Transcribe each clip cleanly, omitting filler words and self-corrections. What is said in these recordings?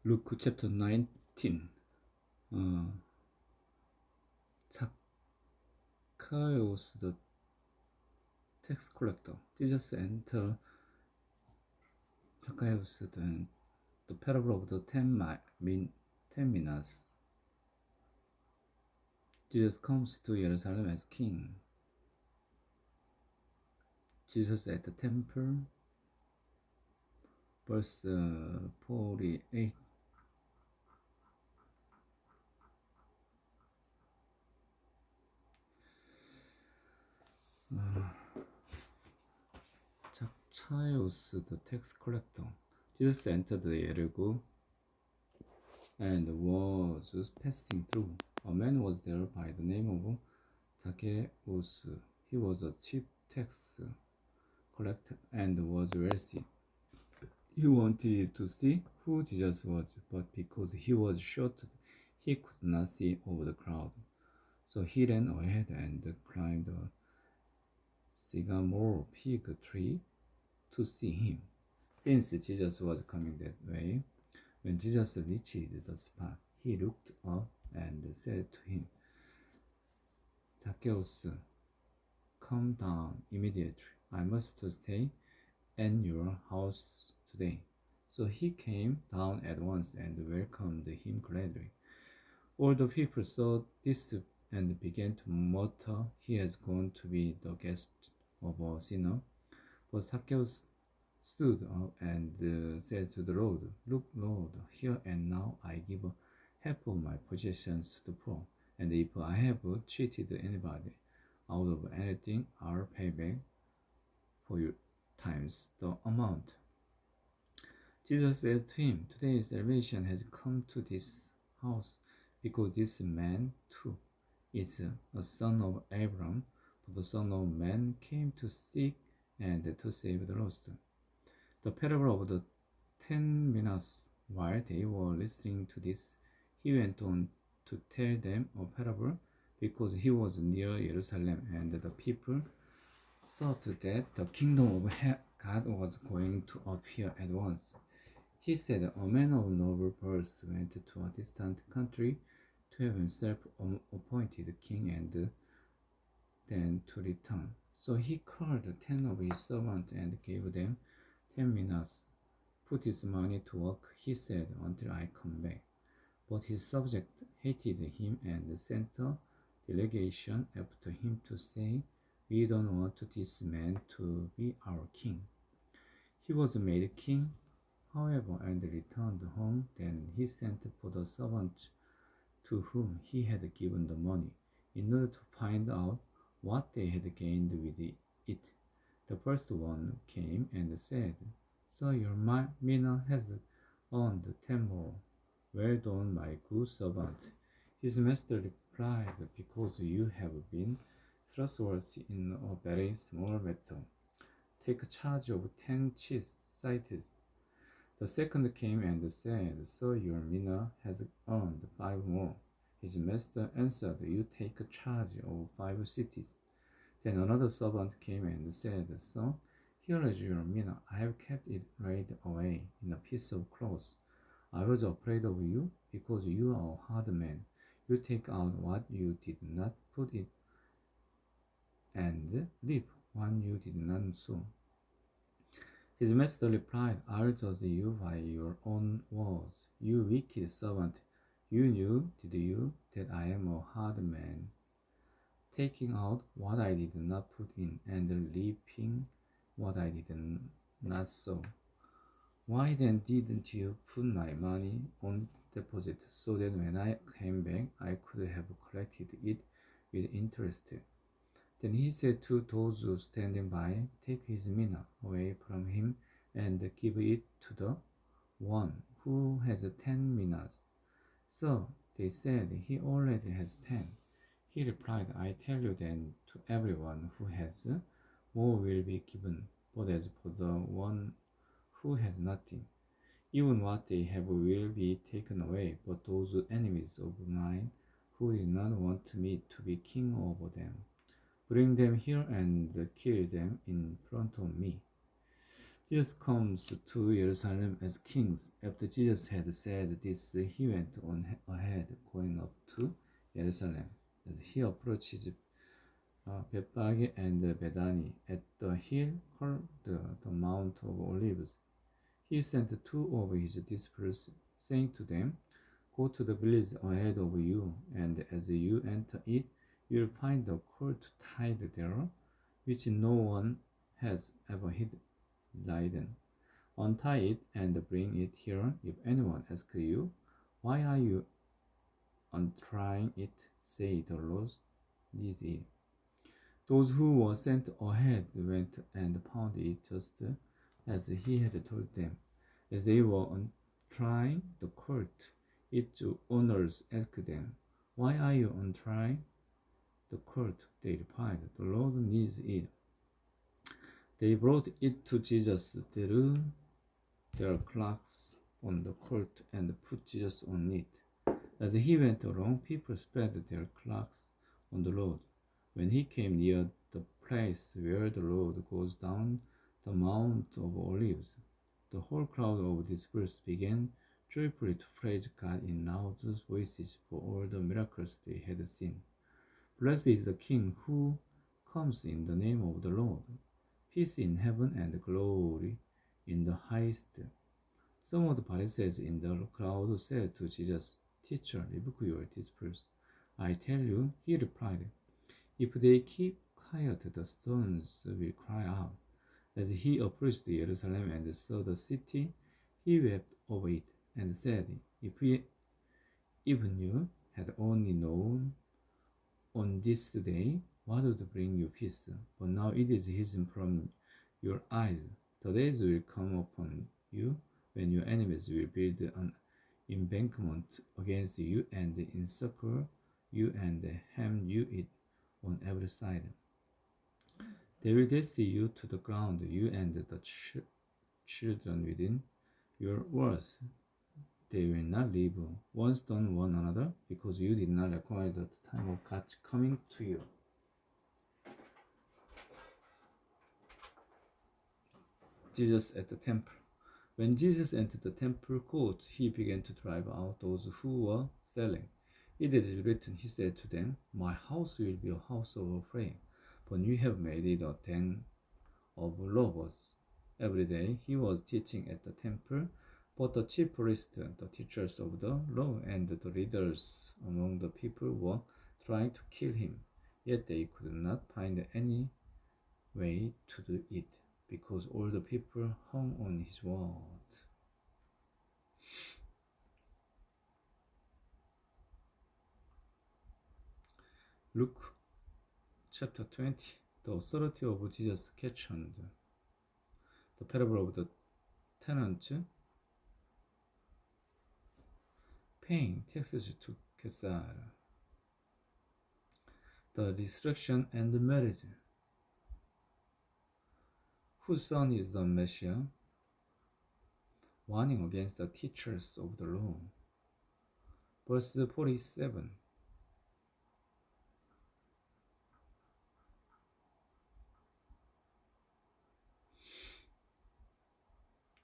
Luke chapter 19. Zacchaeus the tax collector. Jesus entered Zacchaeus the parable of the ten minas. Jesus comes to Jerusalem as king. Jesus at the temple. Verse 48. Zacchaeus the tax collector. Jesus entered Jericho and was passing through. A man was there by the name of Zacchaeus. He was a chief tax collector and was wealthy. He wanted to see who Jesus was, but because he was short, he could not see over the crowd. So he ran ahead and climbed a sycamore fig tree to see him, since Jesus was coming that way. When Jesus reached the spot, he looked up and said to him, Zacchaeus, come down immediately. I must stay in your house today. So he came down at once and welcomed him gladly. All the people saw this and began to mutter, he has gone to be the guest of a sinner. But Zacchaeus stood up and said to the Lord, Look, Lord, here and now I give half of my possessions to the poor, and if I have cheated anybody out of anything, I'll pay back 4 times the amount. Jesus said to him, Today salvation has come to this house, because this man too is a son of Abraham, for the Son of Man came to seek and to save the lost. The parable of the 10 minas. While they were listening to this, he went on to tell them a parable, because he was near Jerusalem, and the people thought that the kingdom of God was going to appear at once. He said, A man of noble birth went to a distant country to have himself appointed king and then to return. So he called 10 of his servants and gave them 10 minas. Put his money to work, he said, until I come back. But his subjects hated him and sent a delegation after him to say, We don't want this man to be our king. He was made king, however, and returned home. Then he sent for the servants to whom he had given the money, in order to find out what they had gained with it. The first one came and said, Sir, your mina has earned 10 more. Well done, my good servant. His master replied, Because you have been trustworthy in a very small matter, take charge of 10 cities. The second came and said, Sir, your mina has earned 5 more. His master answered, You take charge of 5 cities. Then another servant came and said, Sir, here is your mina. I have kept it laid away in a piece of cloth. I was afraid of you, because you are a hard man. You take out what you did not put it, and leave what you did not sow. His master replied, I'll judge you by your own words. You wicked servant, you knew, did you, that I am a hard man, taking out what I did not put in, and leaving what I did not sow. Why then didn't you put my money on deposit, so that when I came back I could have collected it with interest? Then he said to those standing by, Take his mina away from him and give it to the one who has 10 minas. So they said, He already has 10. He replied, I tell you then, to everyone who has, more will be given, but as for the one who has nothing, even what they have will be taken away. But those enemies of mine who did not want me to be king over them, bring them here and kill them in front of me. Jesus comes to Jerusalem as king. After Jesus had said this, he went on ahead, going up to Jerusalem. As he approaches Bethphage and Bethany at the hill called the Mount of Olives, he sent two of his disciples, saying to them, "Go to the village ahead of you, and as you enter it, you will find a colt tied there, which no one has ever hidden. Untie it and bring it here. If anyone asks you, 'Why are you untrying it?' say, 'The Lord needs it.'" Those who were sent ahead went and found it just as he had told them. As they were untrying the colt, its owners asked them, "Why are you untrying the colt?" They replied, "The Lord needs it." They brought it to Jesus, threw their cloaks on the colt, and put Jesus on it. As he went along, people spread their cloaks on the road. When he came near the place where the road goes down the Mount of Olives, the whole crowd of disciples began joyfully to praise God in loud voices for all the miracles they had seen. "Blessed is the King who comes in the name of the Lord. Peace in heaven and glory in the highest." Some of the Pharisees in the crowd said to Jesus, "Teacher, rebuke your disciples." "I tell you," he replied, "if they keep quiet, the stones will cry out." As he approached Jerusalem and saw the city, he wept over it and said, "If we even you had only known on this day what would bring you peace, but now it is hidden from your eyes. The days will come upon you when your enemies will build an embankment against you and encircle you and hem you in on every side. They will dash you to the ground, you and the children within your walls. They will not leave one stone one another, because you did not recognize the time of God's coming to you. Jesus at the temple. When Jesus entered the temple court, he began to drive out those who were selling. "It is written," he said to them, "My house will be a house of prayer, but you have made it a den of robbers." Every day he was teaching at the temple, but the chief priests, the teachers of the law, and the leaders among the people were trying to kill him. Yet they could not find any way to do it, because all the people hung on his word. Luke chapter 20. The authority of Jesus questioned. The parable of the tenants paying taxes to Caesar. The resurrection and the marriage. Whose son is the Messiah? Warning against the teachers of the law. Verse 47.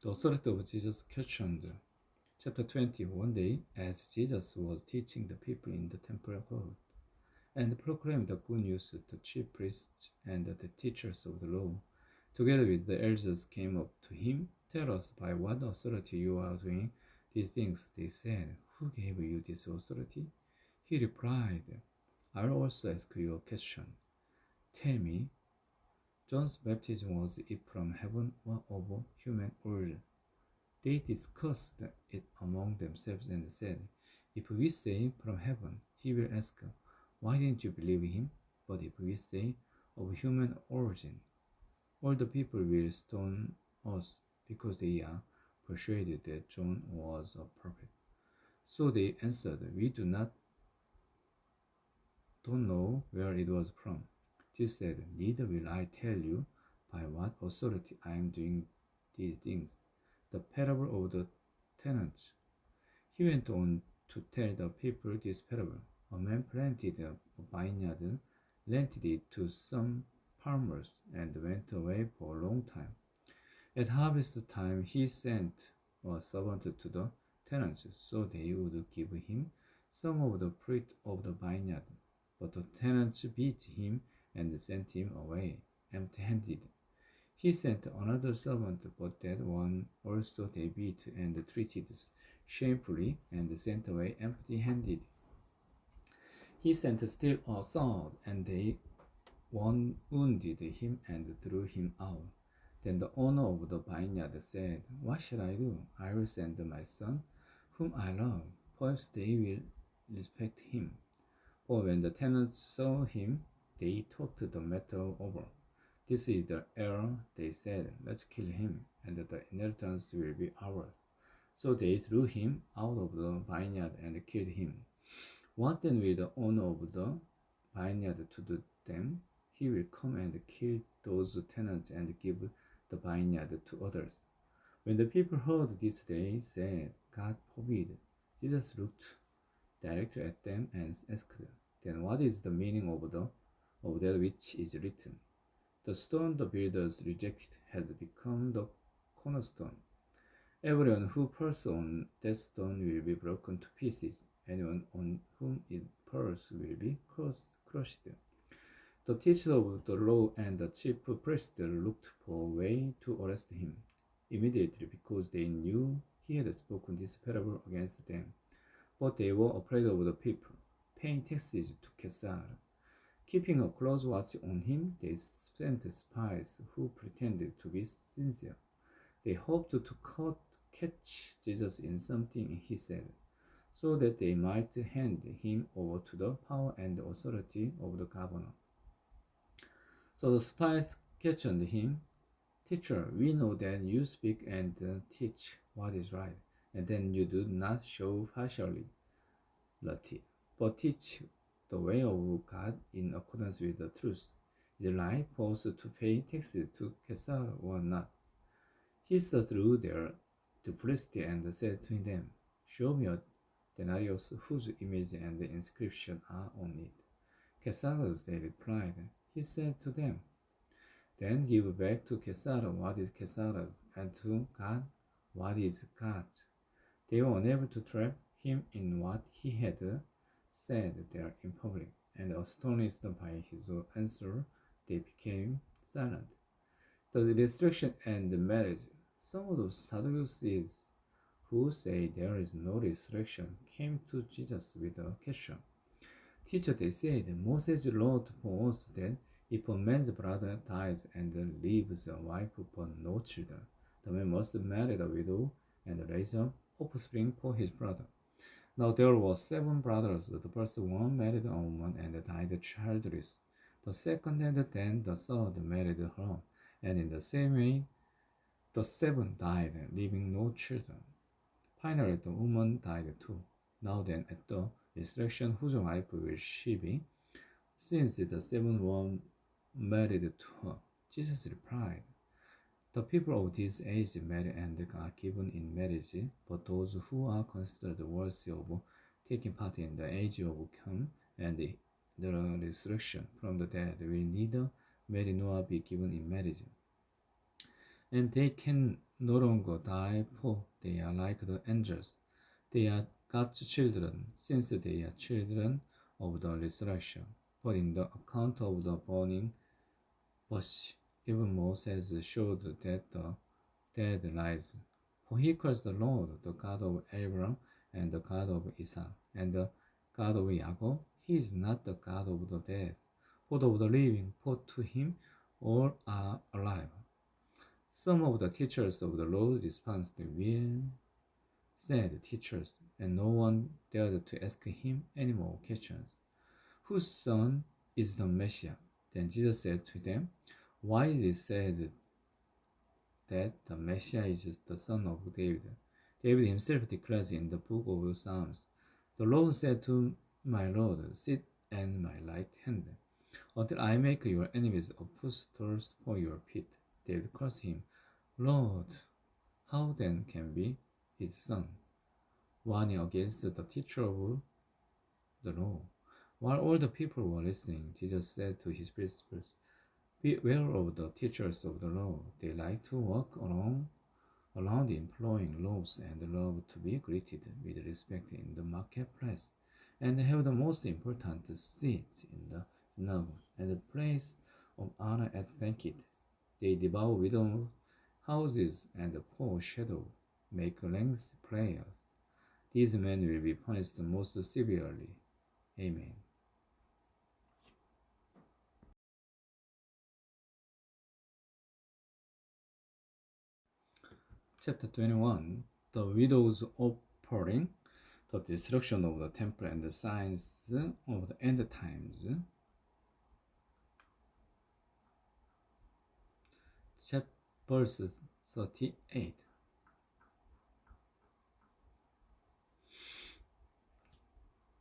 The authority of Jesus questioned. Chapter 20. One day, as Jesus was teaching the people in the temple of God, and proclaimed the good news, the chief priests and the teachers of the law, together with the elders, came up to him. "Tell us, by what authority you are doing these things," they said. "Who gave you this authority?" He replied, "I'll also ask you a question. Tell me, John's baptism, was it from heaven or of human origin?" They discussed it among themselves and said, "If we say from heaven, he will ask, 'Why didn't you believe him?' But if we say of human origin, all the people will stone us, because they are persuaded that John was a prophet." So they answered, "We don't know where it was from." Jesus said, "Neither will I tell you by what authority I am doing these things." The parable of the tenants. He went on to tell the people this parable. A man planted a vineyard, rented it to some farmers, and went away for a long time. At harvest time, he sent a servant to the tenants so they would give him some of the fruit of the vineyard. But the tenants beat him and sent him away empty handed. He sent another servant, but that one also they beat and treated shamefully and sent away empty handed. He sent still a third, and they one wounded him and drew him out. Then the owner of the vineyard said, "What shall I do? I will send my son, whom I love. Perhaps they will respect him." Or when the tenants saw him, they talked the matter over. "This is the heir," they said. "Let's kill him, and the inheritance will be ours." So they threw him out of the vineyard and killed him. What then will the owner of the vineyard do them? He will come and kill those tenants and give the vineyard to others. When the people heard this, they said, "God forbid." Jesus looked directly at them and asked, "Then what is the meaning of that which is written? The stone the builders rejected has become the cornerstone. Everyone who falls on that stone will be broken to pieces. Anyone on whom it falls will be crushed." The teacher of the law and the chief priest looked for a way to arrest him immediately because they knew he had spoken this parable against them. But they were afraid of the people, paying taxes to Caesar. Keeping a close watch on him, they sent spies who pretended to be sincere. They hoped to catch Jesus in something he said, so that they might hand him over to the power and authority of the governor. So the spies questioned him. "Teacher, we know that you speak and teach what is right, and then you do not show partiality, but teach the way of God in accordance with the truth. Is it right for us to pay taxes to Caesar or not?" He saw through their duplicity and said to them, "Show me a denarius whose image and the inscription are on it." "Caesar's," they replied. He said to them, "Then give back to Caesar what is Caesar's, and to God what is God's." They were unable to trap him in what he had said there in public, and astonished by his answer, they became silent. The resurrection and the marriage. Some of the Sadducees who say there is no resurrection came to Jesus with a question. "Teacher," they said, "Moses wrote for us that if a man's brother dies and leaves a wife but no children, the man must marry the widow and raise up offspring for his brother. Now there were 7 brothers. The first one married a woman and died childless. The second and then the third married her, and in the same way the 7 died, leaving no children. Finally the woman died too. Now then, at the resurrection, whose wife will she be, since the 7 were married to her?" Jesus replied, "The people of this age marry and are given in marriage, but those who are considered worthy of taking part in the age of come and the resurrection from the dead will neither marry nor be given in marriage. And they can no longer die, for they are like the angels. They are God's children, since they are children of the resurrection. But in the account of the burning bush, even Moses showed that the dead rise. For he calls the Lord the God of Abraham and the God of Isaac and the God of Jacob. He is not the God of the dead, but of the living, for to him all are alive." Some of the teachers of the law responded, "We said teachers," and no one dared to ask him any more questions. "Whose son is the Messiah?" Then Jesus said to them, "Why is it said that the Messiah is the son of David? David himself declares in the book of Psalms, 'The Lord said to my Lord, sit at my right hand, until I make your enemies a footstool for your feet.' David calls him Lord. How then can be his son?" Warning against the teacher of the law. While all the people were listening, Jesus said to his disciples, Beware of the teachers of the law. They like to walk around employing laws and love to be greeted with respect in the marketplace, and have the most important seat in the synagogue and the place of honor at banquet. They devour widow houses and the poor shadow, make lengthy prayers. These men will be punished most severely. Amen. Chapter 21. The widow's offering, the destruction of the temple and the signs of the end times. Chapter verses 38.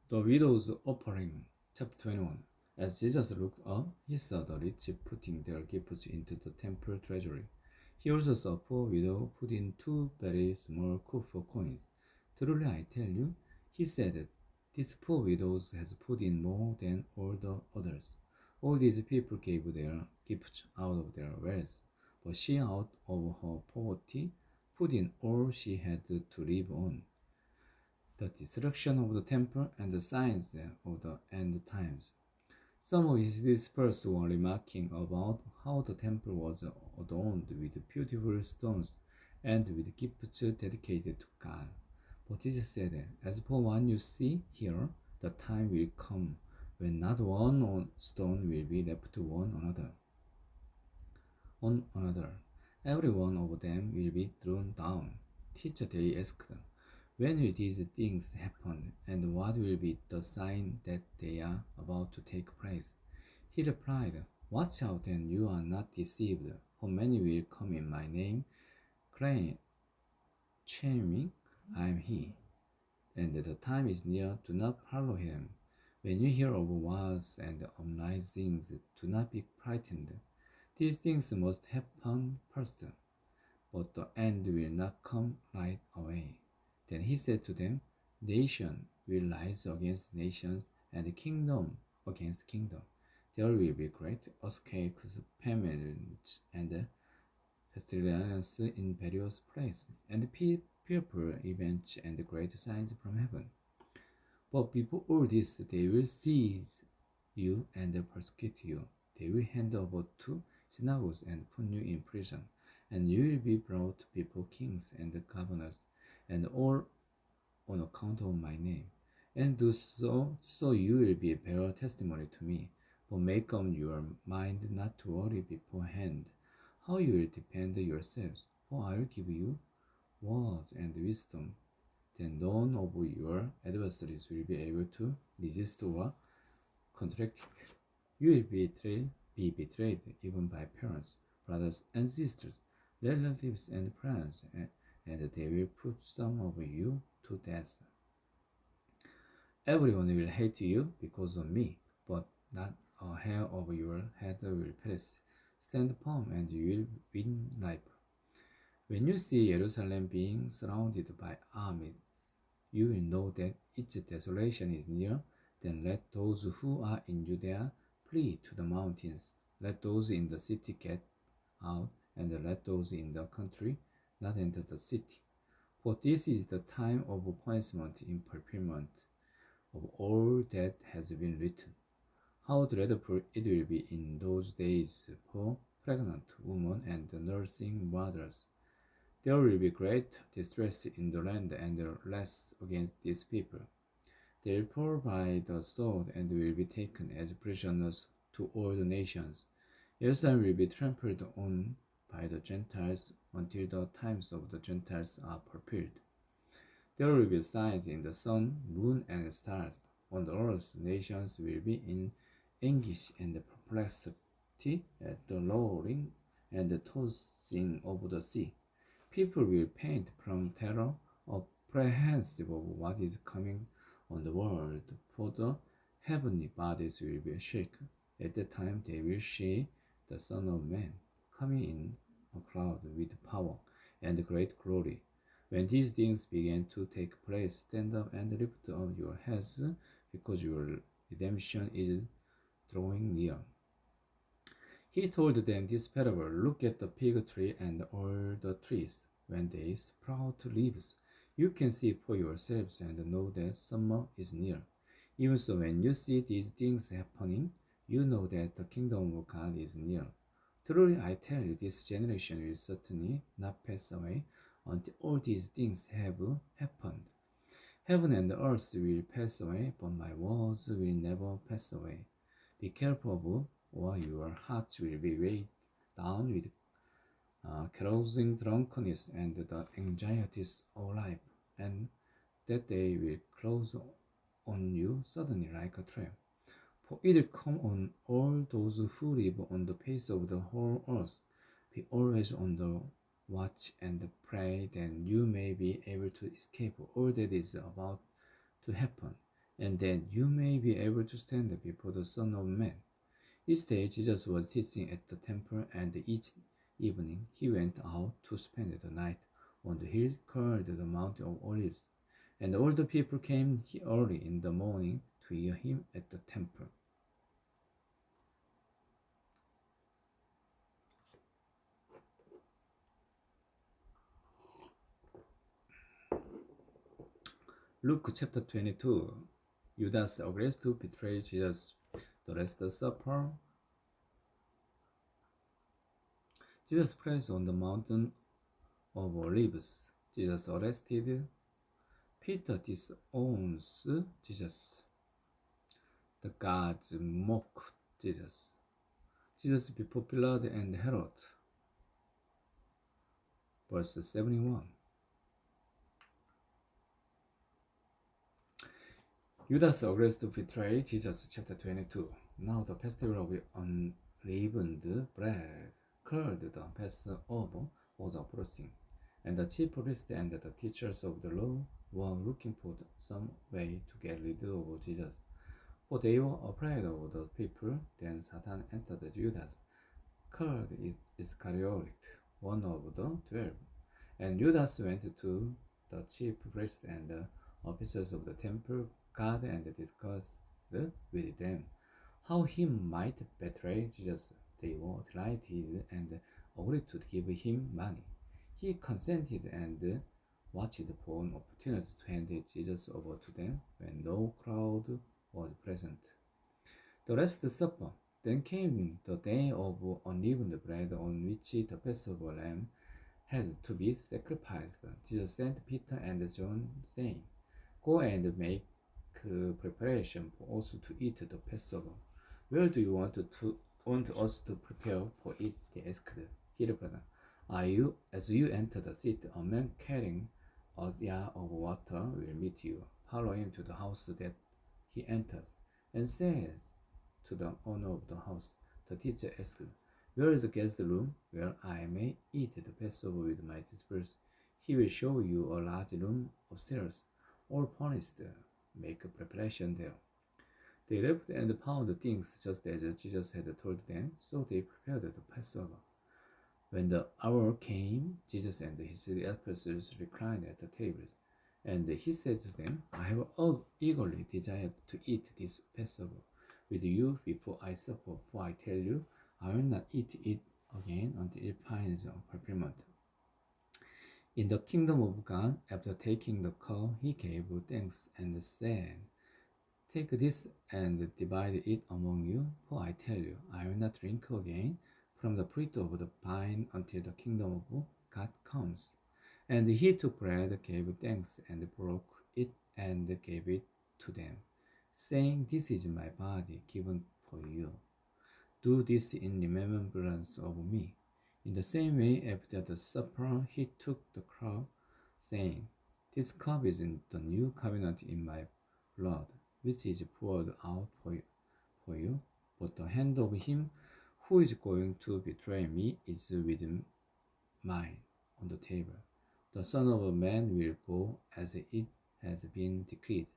The widow's offering, chapter 21. As Jesus looked up, he saw the rich putting their gifts into the temple treasury. He also saw a poor widow put in 2 very small copper coins. Truly I tell you, he said, this poor widow has put in more than all the others. All these people gave their gifts out of their wealth, but she out of her poverty put in all she had to live on. The destruction of the temple and the signs of the end times. Some of his disciples were remarking about how the temple was adorned with beautiful stones and with gifts dedicated to God. But Jesus said, as for what you see here, the time will come when not one stone will be left to on another. Every one of them will be thrown down. Teacher, they asked, when will these things happen, and what will be the sign that they are about to take place? He replied, watch out and you are not deceived, for many will come in my name, claiming, I am he, and the time is near, do not follow him. When you hear of wars and unright things, do not be frightened. These things must happen first, but the end will not come right away. Then he said to them, nation will rise against nations, and kingdom against kingdom. There will be great earthquakes, famines, and pestilence in various places, and fearful events and great signs from heaven. But before all this, they will seize you and persecute you. They will hand over to synagogues and put you in prison, and you will be brought before kings and governors, and all on account of my name. And do so you will be bearer testimony to me. But make up your mind not to worry beforehand how you will defend yourselves, for I will give you words and wisdom. Then none of your adversaries will be able to resist or contradict it. You will be betrayed even by parents, brothers and sisters, relatives and friends, and they will put some of you to death. Everyone will hate you because of me, but not a hair of your head will perish. Stand firm and you will win life. When you see Jerusalem being surrounded by armies, you will know that its desolation is near. Then let those who are in Judea flee to the mountains. Let those in the city get out, and let those in the country not enter the city. For this is the time of punishment in fulfillment of all that has been written. How dreadful it will be in those days for pregnant women and nursing mothers. There will be great distress in the land and wrath against these people. They will fall by the sword and will be taken as prisoners to all the nations. Jerusalem will be trampled on by the Gentiles until the times of the Gentiles are fulfilled. There will be signs in the sun, moon, and stars. On the earth, nations will be in anguish and perplexity at the roaring and the tossing of the sea. People will faint from terror, apprehensive of what is coming on the world, for the heavenly bodies will be shaken. At that time they will see the Son of Man coming in a cloud with power and great glory. When these things begin to take place, stand up and lift up your heads, because your redemption is drawing near. He told them this parable: Look at the fig tree and all the trees. When they sprout leaves, you can see for yourselves and know that summer is near. Even so, when you see these things happening, you know that the kingdom of God is near. Truly, I tell you, this generation will certainly not pass away until all these things have happened. Heaven and earth will pass away, but my words will never pass away. Be careful, or your hearts will be weighed down with carousing, drunkenness, and the anxieties of life, and that day will close on you suddenly like a trap. For it will come on all those who live on the face of the whole earth. Be always on the watch and pray that you may be able to escape all that is about to happen, and that you may be able to stand before the Son of Man. Each day Jesus was teaching at the temple, and each evening he went out to spend the night on the hill called the Mount of Olives. And all the people came early in the morning to hear him at the temple. Luke chapter 22. Judas agrees to betray Jesus. The Last Supper. Jesus prays on the mountain of Olives. Jesus arrested. Peter disowns Jesus. The gods mock Jesus. Jesus before Pilate and Herod. Verse 71. Judas agrees to betray Jesus, chapter 22. Now the festival of unleavened bread, called the Passover, was approaching, and the chief priests and the teachers of the law were looking for some way to get rid of Jesus. For they were afraid of the people. Then Satan entered Judas, called Iscariot, one of the 12. And Judas went to the chief priests and the officers of the temple guard and discussed with them how he might betray Jesus. They were delighted and agreed to give him money. He consented and watched for an opportunity to hand Jesus over to them when no crowd was present. The Last Supper. Then came the day of unleavened bread, on which the Passover lamb had to be sacrificed. Jesus sent Peter and John, saying, Go and make preparation for us to eat the Passover. Where do you want us to prepare for it? They asked. He replied, as you enter the city, a man carrying a jar of water will meet you. Follow him to the house that he enters, and says to the owner of the house. The teacher asked, Where is the guest room where I may eat the Passover with my disciples? He will show you a large room upstairs, all furnished. Make a preparation there. They left and found things just as Jesus had told them, so they prepared the Passover. When the hour came, Jesus and his apostles reclined at the tables, and he said to them, I have eagerly desired to eat this Passover with you before I suffer, for I tell you, I will not eat it again until it finds fulfillment in the kingdom of God. After taking the cup, he gave thanks and said, Take this and divide it among you, for I tell you, I will not drink again from the fruit of the vine until the kingdom of God comes. And he took bread, gave thanks, and broke it, and gave it to them, saying, This is my body given for you. Do this in remembrance of me. In the same way, after the supper, he took the cup, saying, This cup is in the new covenant in my blood, which is poured out for you. But the hand of him who is going to betray me is with mine on the table. The Son of Man will go as it has been decreed,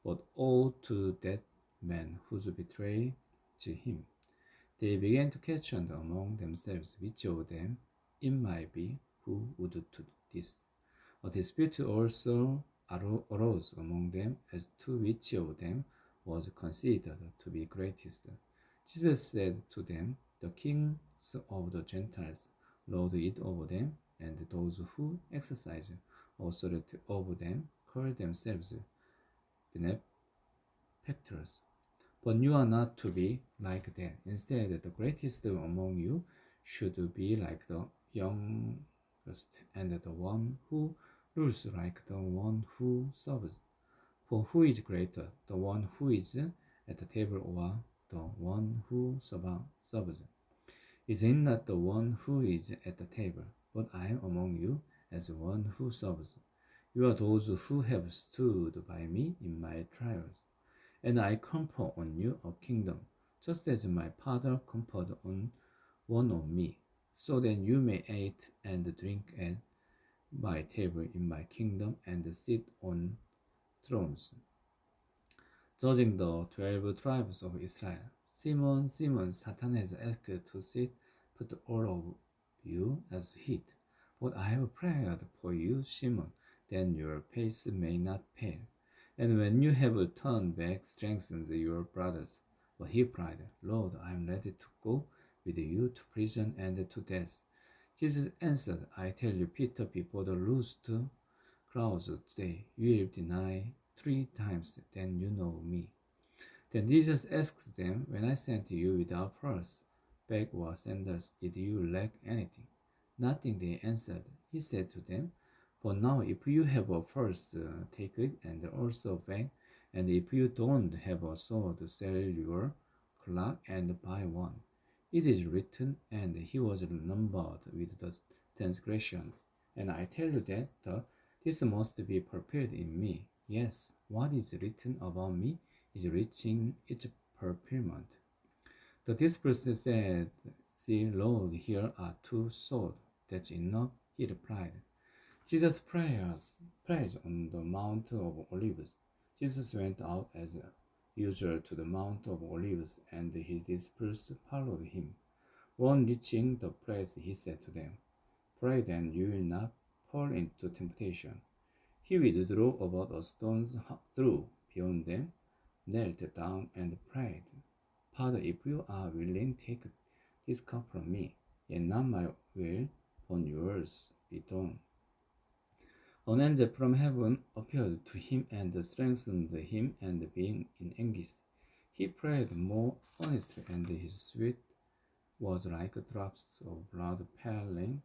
but woe to that man who betrays him. They began to question among themselves which of them it might be who would do this. A dispute also arose among them as to which of them was considered to be greatest. Jesus said to them, The kings of the Gentiles lord it over them, and those who exercise authority over them call themselves benefactors. But you are not to be like that. Instead, the greatest among you should be like the youngest, and the one who rules like the one who serves. For who is greater, the one who is at the table or the one who serves? Is it not the one who is at the table? But I am among you as one who serves. You are those who have stood by me in my trials, and I confer on you a kingdom, just as my Father conferred on one on me, so that you may eat and drink at my table in my kingdom and sit on thrones, judging the 12 tribes of Israel. Simon, Simon, Satan has asked to put all of you as wheat. But I have prayed for you, Simon, that your faith may not fail. And when you have turned back, strengthen your brothers. But he cried, Lord, I am ready to go with you to prison and to death. Jesus answered, I tell you, Peter, before the rooster crows today, you will deny 3 times that you know me. Then Jesus asked them, When I sent you without purse, bag, or sandals, did you lack anything? Nothing, they answered. He said to them, But now if you have a purse, take it, and also a bag. And if you don't have a sword, sell your cloak and buy one. It is written, and he was numbered with the transgressions. And I tell you that this must be fulfilled in me. Yes, what is written about me is reaching its fulfillment. The disciples said, See, Lord, here are 2 swords. That's enough, he replied. Jesus prays on the Mount of Olives. Jesus went out as usual to the Mount of Olives, and his disciples followed him. On reaching the place, he said to them, Pray that you will not fall into temptation. He withdrew about a stone's throw beyond them, knelt down, and prayed, Father, if you are willing, take this cup from me, yet not my will, but yours be done. An angel from heaven appeared to him and strengthened him, and being in anguish, he prayed more earnestly, and his sweat was like drops of blood falling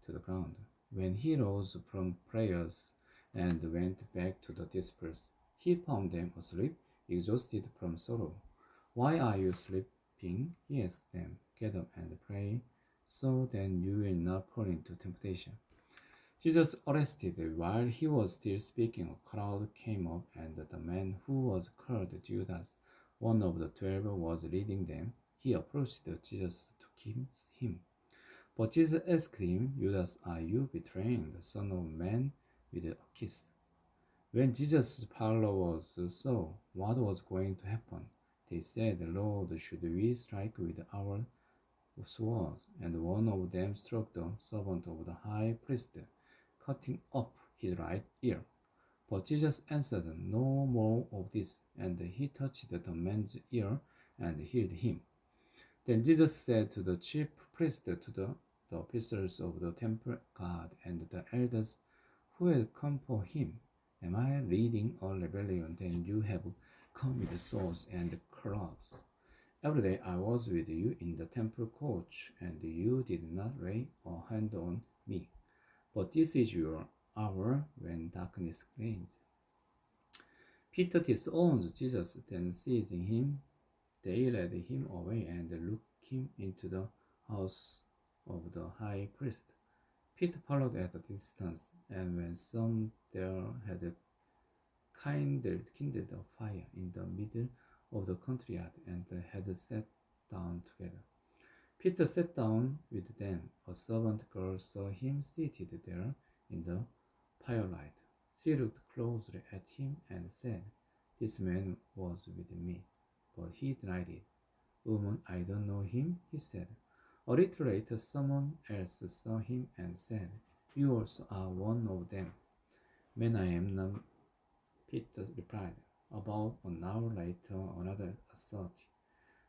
to the ground. When he rose from prayers and went back to the disciples, he found them asleep, exhausted from sorrow. Why are you sleeping? He asked them. Get up and pray, so that you will not fall into temptation. Jesus arrested. While he was still speaking, a crowd came up, and the man who was called Judas, one of the 12, was leading them. He approached Jesus to kiss him. But Jesus asked him, Judas, are you betraying the Son of Man with a kiss? When Jesus' followers saw what was going to happen, they said, Lord, should we strike with our swords? And one of them struck the servant of the high priest, cutting off his right ear. But Jesus answered, No more of this. And he touched the man's ear and healed him. Then Jesus said to the chief priest, to the officers of the temple guard, and the elders who had come for him, Am I leading a rebellion? Then you have come with swords and clubs. Every day I was with you in the temple courts, and you did not lay a hand on me. But this is your hour when darkness reigns. Peter disowns Jesus, then seizing him, they led him away and looked him into the house of the high priest. Peter followed at a distance, and when some there had kindled a fire in the middle of the courtyard and had sat down together. Peter sat down with them. A servant girl saw him seated there in the firelight. She looked closely at him and said, This man was with me. But he denied it. Woman, I don't know him, he said. A little later, someone else saw him and said, You also are one of them. Man, I am not, Peter replied. About an hour later, another asserted,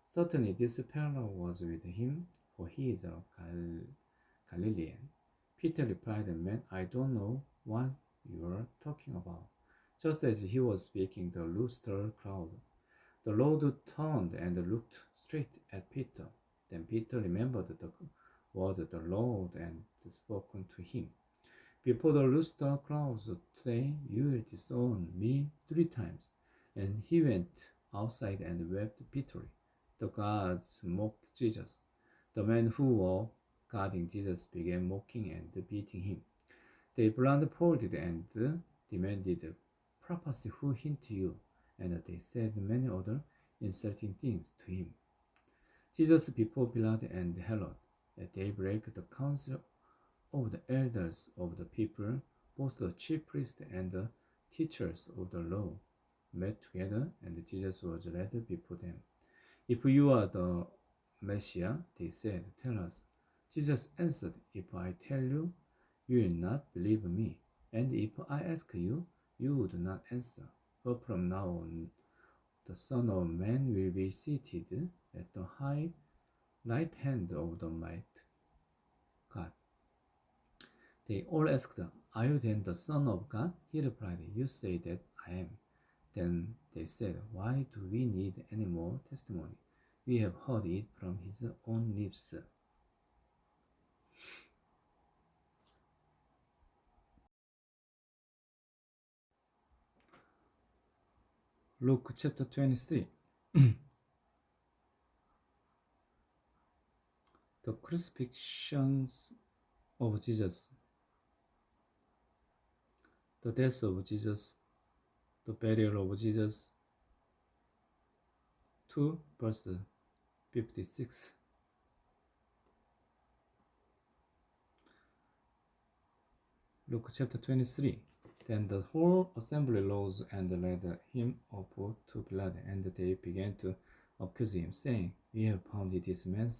Certainly this fellow was with him, for he is a Galilean. Peter replied, Man, I don't know what you are talking about. Just as he was speaking, the rooster crowed. The Lord turned and looked straight at Peter. Then Peter remembered the word the Lord had spoken to him. Before the rooster crows today, you will disown me 3 times. And he went outside and wept bitterly. The guards mocked Jesus. The men who were guarding Jesus began mocking and beating him. They blindfolded and demanded, Prophecy, who hint you? And they said many other insulting things to him. Jesus before Pilate and Herod. At daybreak, the council of the elders of the people, both the chief priests and the teachers of the law, met together, and Jesus was led before them. If you are the Messiah, they said, tell us. Jesus answered, If I tell you, you will not believe me, and if I ask you, you would not answer. But from now on, the Son of Man will be seated at the high right hand of the mighty God. They all asked, Are you then the Son of God? He replied, You say that I am. Then they said, Why do we need any more testimony? We have heard it from his own lips. Luke chapter 23. The crucifixions of Jesus, the death of Jesus, the burial of Jesus. 2 verse 56. Luke chapter 23. Then the whole assembly rose and led him up to Pilate, and they began to accuse him, saying, We have found this man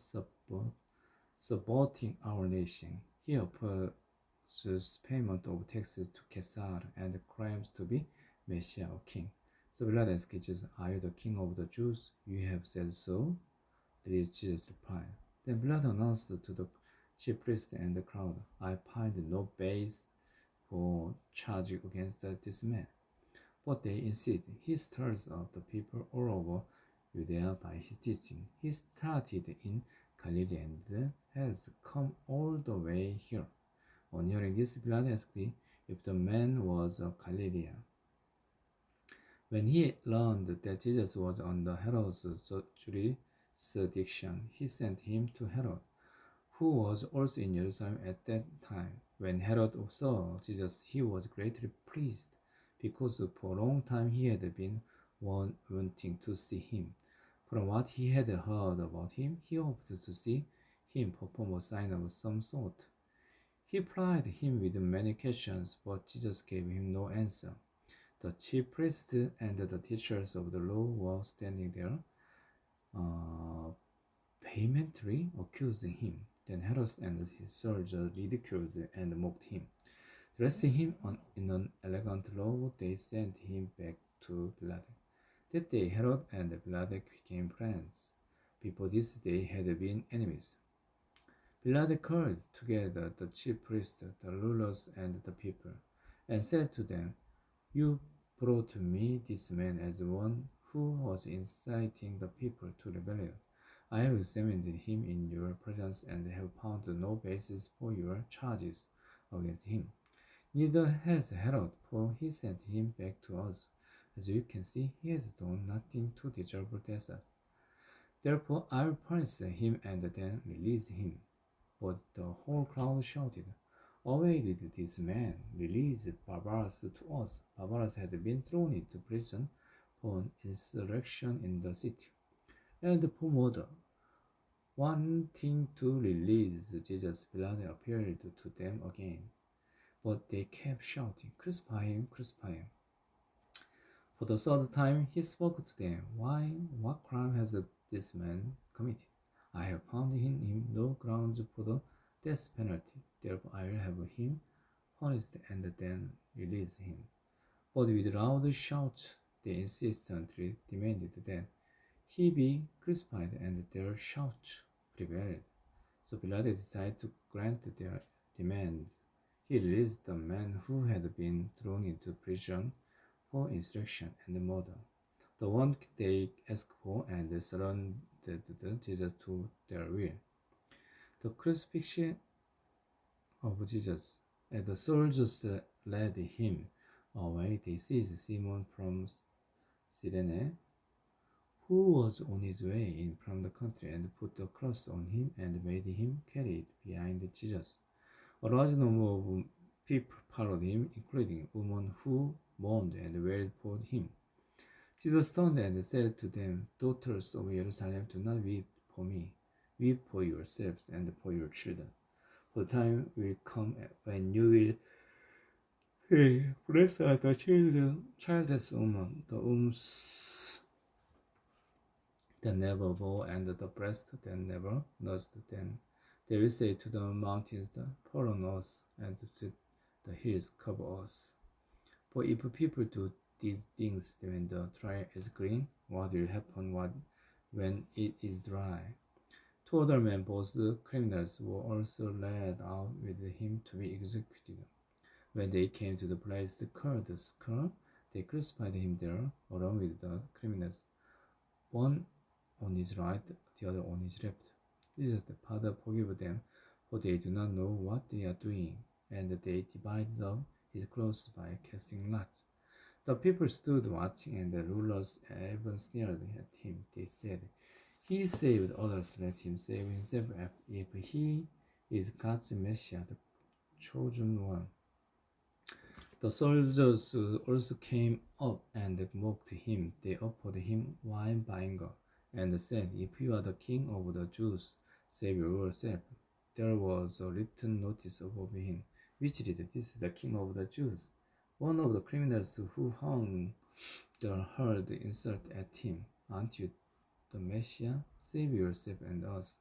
supporting our nation. He opposes payment of taxes to Caesar and claims to be Messiah or king. So Pilate asked Jesus, Are you the king of the Jews? You have said so. That is Jesus replied. Then Pilate announced to the chief priests and the crowd, I find no base for charge against this man. But they insist he stirs up the people all over Judea by his teaching. He started in Galilee and has come all the way here. On hearing this, Pilate asked if the man was a Galilean. When he learned that Jesus was under Herod's jurisdiction, he sent him to Herod, who was also in Jerusalem at that time. When Herod saw Jesus, he was greatly pleased, because for a long time he had been wanting to see him. From what he had heard about him, he hoped to see him perform a sign of some sort. He plied him with many questions, but Jesus gave him no answer. The chief priests and the teachers of the law were standing there, vehemently accusing him. Then Herod and his soldiers ridiculed and mocked him. Dressing him in an elegant robe, they sent him back to Pilate. That day Herod and Pilate became friends. Before this they had been enemies. Pilate called together the chief priests, the rulers, and the people, and said to them, You brought me this man as one who was inciting the people to rebellion. I have examined him in your presence and have found no basis for your charges against him. Neither has Herod, for he sent him back to us. As you can see, he has done nothing to deserve death. Therefore, I will punish him and then release him. But the whole crowd shouted, Away with this man! Release Barabbas to us! Barabbas had been thrown into prison for an insurrection in the city, and for murder. Wanting to release Jesus, Pilate appealed to them again, but they kept shouting, Crucify him, crucify him. For the third time he spoke to them, Why, what crime has this man committed? I have found in him no grounds for the death penalty. Therefore I will have him punished and then release him. But with loud shouts they insistently demanded that he be crucified, and their shouts prevailed. So Pilate decided to grant their demand. He released the man who had been thrown into prison for insurrection and murder, the one they asked for, and surrendered Jesus to their will. The crucifixion of Jesus, as the soldiers led him away, they seized Simon from Cyrene, who was on his way in from the country, and put the cross on him and made him carry it behind Jesus. A large number of people followed him, including women who mourned and wailed for him. Jesus turned and said to them, "Daughters of Jerusalem, do not weep for me. Weep for yourselves and for your children. For the time will come when you will say, Blessed are the childless woman, the wombs that never bore, and the breast that never nursed them. They will say to the mountains, fall on us, and to the hills, cover us. For if people do these things when the dry is green, what will happen when it is dry?" Two other men, both criminals, were also led out with him to be executed. When they came to the place called the Skull, they crucified him there, along with the criminals, one on his right, the other on his left. Jesus said, "Father, forgive them, for they do not know what they are doing." And they divided up his clothes by casting lots. The people stood watching, and the rulers even sneered at him. They said, "He saved others, let him save himself if he is God's Messiah, the chosen one." The soldiers also came up and mocked him. They offered him wine vinegar and said, "If you are the king of the Jews, save yourself." There was a written notice above him, which read, "This is the king of the Jews." One of the criminals who hung there hurled insult at him. "Aren't you the Messiah? Save yourself and us."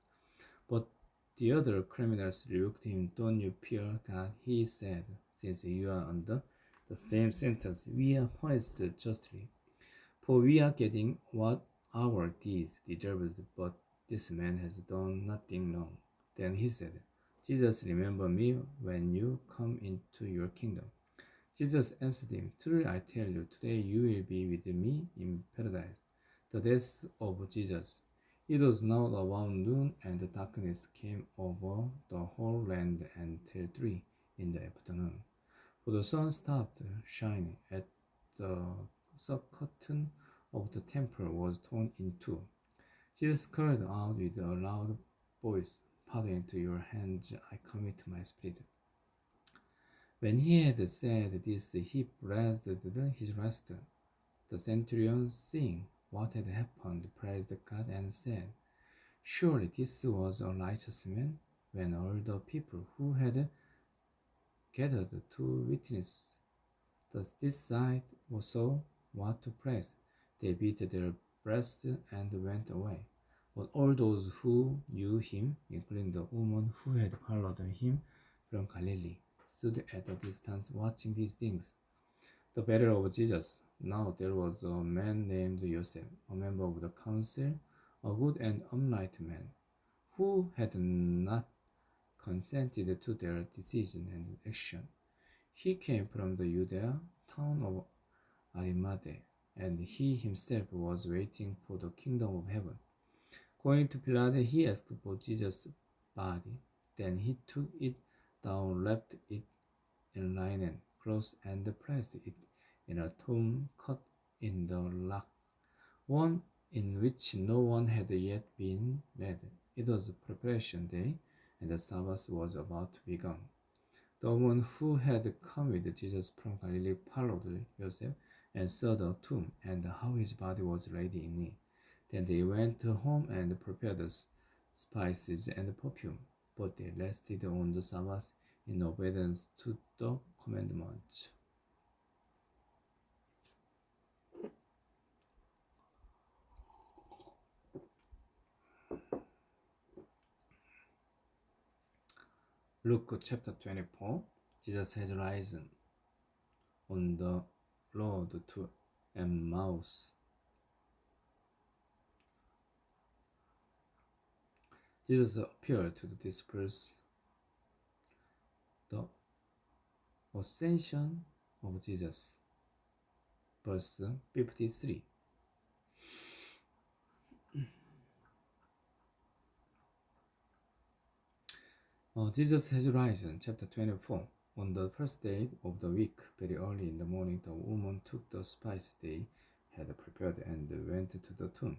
But the other criminals rebuked him. "Don't you fear God," he said, "since you are under the same sentence. We are punished justly, for we are getting what our deeds deserves, but this man has done nothing wrong." Then he said, "Jesus, remember me when you come into your kingdom." Jesus answered him, "Truly I tell you, today you will be with me in paradise." The death of Jesus. It was now about noon, and the darkness came over the whole land until 3 in the afternoon. For the sun stopped shining, as the curtain of the temple was torn in two. Jesus cried out with a loud voice, "Father, into your hands I commit my spirit." When he had said this, he breathed his last. The centurion, seeing what had happened, praised God and said, "Surely this was a righteous man." When all the people who had gathered to witness this sight saw what took place, they beat their breasts and went away. But all those who knew him, including the woman who had followed him from Galilee, stood at a distance watching these things. The burial of Jesus. Now there was a man named Joseph, a member of the council, a good and upright man, who had not consented to their decision and action. He came from the Judea town of Arimathea, and he himself was waiting for the kingdom of heaven. Going to Pilate, he asked for Jesus' body. Then he took it down, wrapped it in linen cloth, and placed it in a tomb cut in the rock, one in which no one had yet been laid. It was preparation day, and the Sabbath was about to begin. The woman who had come with Jesus from Galilee followed Joseph and saw the tomb and how his body was laid in it. Then they went home and prepared spices and perfume, but they rested on the Sabbath in obedience to the commandments. Luke chapter 24. Jesus has risen on the road to Emmaus. Jesus appeared to the disciples. The ascension of Jesus. Verse 53. Jesus has risen, chapter 24. On the first day of the week, very early in the morning, the woman took the spices they had prepared and went to the tomb.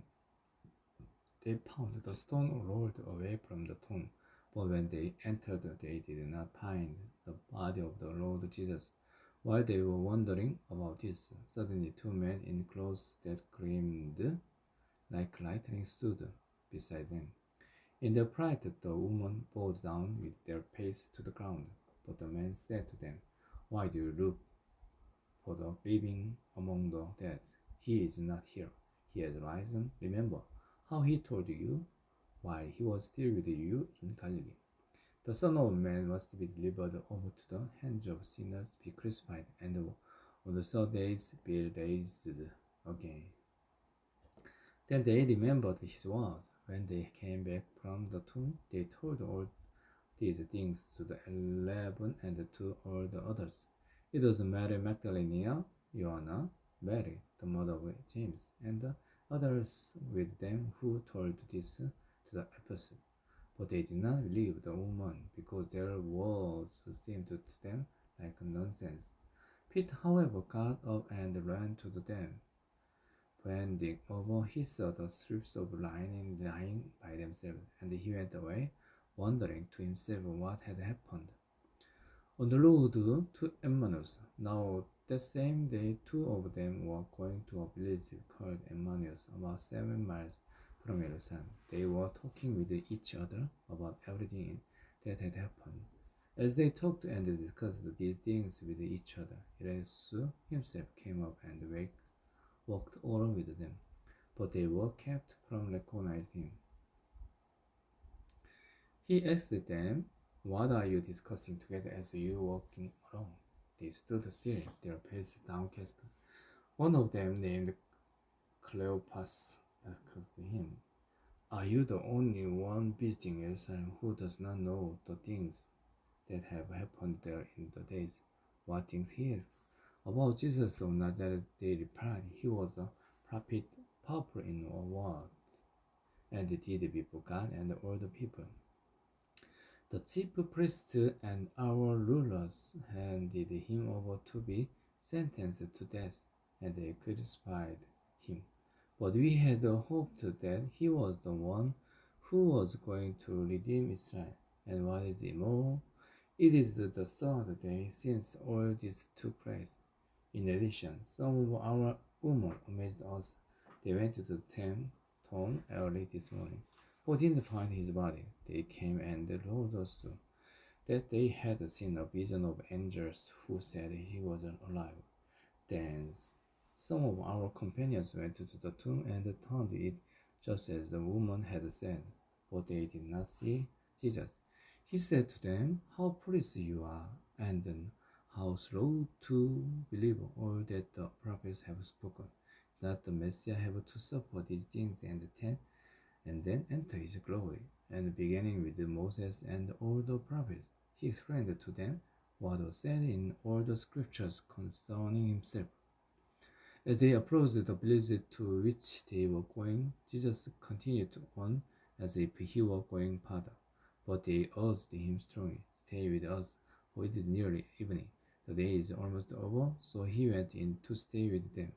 They found the stone rolled away from the tomb, but when they entered, they did not find the body of the Lord Jesus. While they were wondering about this, suddenly two men in clothes that gleamed like lightning stood beside them. In their fright, the woman bowed down with their face to the ground. But the man said to them, "Why do you look for the living among the dead? He is not here. He has risen. Remember how he told you while he was still with you in Galilee. The Son of Man must be delivered over to the hands of sinners, be crucified, and on the third day be raised again." Then they remembered his words. When they came back from the tomb, they told all these things to the 11 and to all the others. It was Mary Magdalene, Joanna, Mary, the mother of James, and the others with them who told this to the apostles. But they did not believe the woman, because their words seemed to them like nonsense. Peter, however, got up and ran to them. Bending over, he saw the strips of linen lying by themselves, and he went away, wondering to himself what had happened. On the road to Emmaus, now that same day, two of them were going to a village called Emmaus, about 7 miles from Jerusalem. They were talking with each other about everything that had happened. As they talked and discussed these things with each other, Jesus himself came up and walked along with them, but they were kept from recognizing him. He asked them, "What are you discussing together as you walking along?" They stood still, their faces downcast. One of them, named Cleopas, asked him, "Are you the only one visiting Jerusalem who does not know the things that have happened there in the days?" "What things?" he asked. "About Jesus of Nazareth," they replied. "He was a prophet, powerful in all words, and did before God and all the people. The chief priests and our rulers handed him over to be sentenced to death, and they crucified him. But we had hoped that he was the one who was going to redeem Israel. And what is more, it is the third day since all this took place. In addition, some of our women amazed us. They went to the tomb early this morning, but didn't find his body. They came and told us that they had seen a vision of angels who said he was alive. Then some of our companions went to the tomb and found it just as the woman had said, but they did not see Jesus. He said to them, "How foolish you are, and how slow to believe all that the prophets have spoken. That the Messiah have to suffer these things and then enter his glory." And beginning with Moses and all the prophets, he explained to them what was said in all the scriptures concerning himself. As they approached the village to which they were going, Jesus continued on as if he were going farther. But they urged him strongly, "Stay with us, for it is nearly evening. The day is almost over." So he went in to stay with them.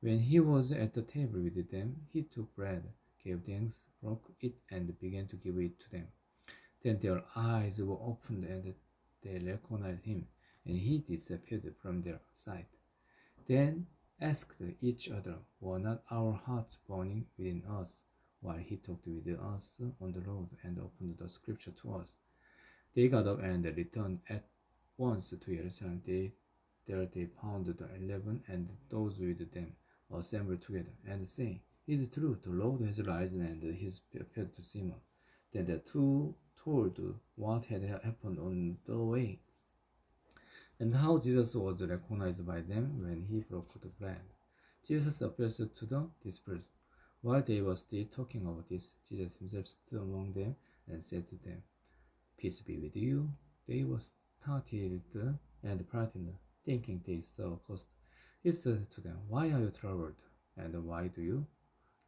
When he was at the table with them, he took bread, gave thanks, broke it, and began to give it to them. Then their eyes were opened and they recognized him, and he disappeared from their sight. Then asked each other, "Were not our hearts burning within us while he talked with us on the road and opened the scripture to us?" They got up and returned at once to Jerusalem. There they found the 11 and those with them assembled together, and saying, "It is true, the Lord has risen and he appeared to Simon." Then the two told what had happened on the way, and how Jesus was recognized by them when he broke the bread. Jesus appears to the disciples. While they were still talking about this, Jesus himself stood among them, and said to them, "Peace be with you." They were startled and frightened, thinking they saw a ghost. He said to them, "Why are you troubled? And why do you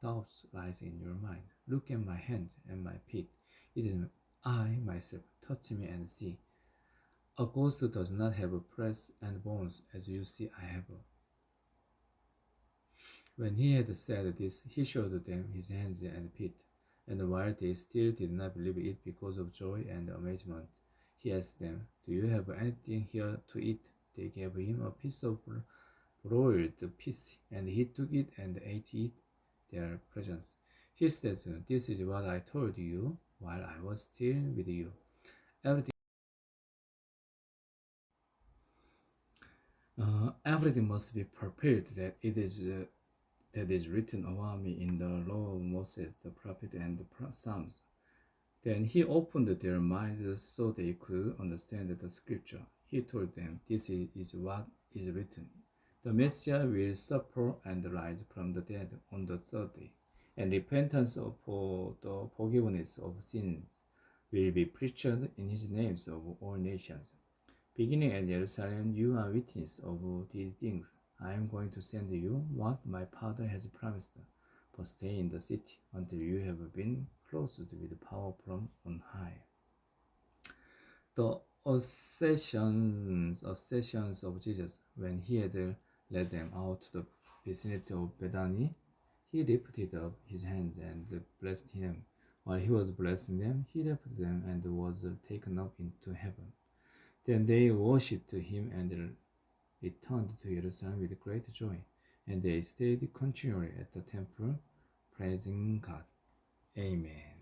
doubts rise in your mind? Look at my hands and my feet. It is I myself. Touch me and see. A ghost does not have flesh and bones, as you see I have." When he had said this, he showed them his hands and feet. And while they still did not believe it because of joy and amazement, he asked them, "Do you have anything here to eat?" They gave him a piece of broiled fish, and he took it and ate it their presence. He said to them, "This is what I told you while I was still with you. Everything, everything must be fulfilled that is written about me in the law of Moses, the prophet, and the Psalms." Then he opened their minds so they could understand the scripture. He told them, "This is what is written. The Messiah will suffer and rise from the dead on the third day, and repentance for the forgiveness of sins will be preached in his name of all nations. Beginning at Jerusalem, you are witness of these things. I am going to send you what my Father has promised, but stay in the city until you have been clothed with power from on high." The ascensions of Jesus, when he had led them out to the vicinity of Bethany, he lifted up his hands and blessed them. While he was blessing them, he left them and was taken up into heaven. Then they worshipped him and returned to Jerusalem with great joy, and they stayed continually at the temple, praising God. Amen.